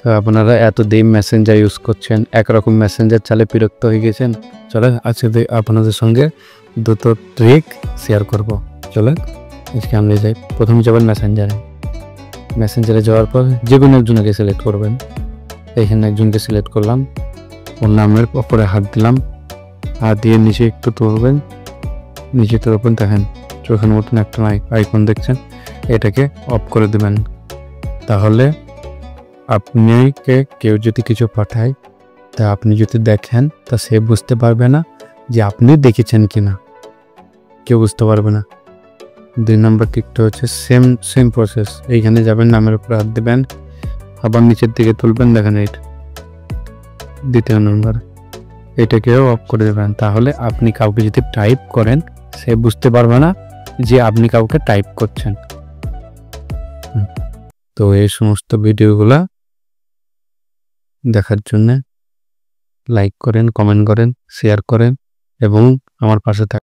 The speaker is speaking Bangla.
তো আপনারা এতদিন মেসেঞ্জার ইউজ করছেন, একরকম মেসেঞ্জার চালে বিরক্ত হয়ে গেছেন। চলে আজকে আপনাদের সঙ্গে দুটো ট্রিক শেয়ার করব। চলে আজকে আমরা যাই। প্রথমে যাবেন মেসেঞ্জারে যাওয়ার পর যে কোনো একজনকে সিলেক্ট করবেন। এইখানে একজনকে সিলেক্ট করলাম, ওর নামের ওপরে হাত দিলাম, হাত দিয়ে নিচে একটু তুলবেন, নিচে তুলবেন, দেখেন চোখের মতন একটা আইকন দেখছেন, এটাকে অফ করে দেবেন। তাহলে আপনাকে কেউ যদি কিছু পাঠায় তা আপনি যদি দেখেন তা সে বুঝতে পারবে না যে আপনি দেখেছেন কিনা, কেউ বুঝতে পারবে না। 2 নম্বর টিকটা হচ্ছে সেম প্রসেস। এইখানে যাবেন, নামের উপর হাত দেবেন, আবার নিচের দিকে তুলবেন, দেখেন এইটা 2 নম্বর, এটাকেও অফ করে দেবেন। তাহলে আপনি কাউকে যদি টাইপ করেন সে বুঝতে পারবে না যে আপনি কাউকে টাইপ করছেন। তো এই সমস্ত ভিডিওগুলা দেখার জন্য লাইক করেন, কমেন্ট করেন, শেয়ার করেন এবং আমার পাশে থাকুন।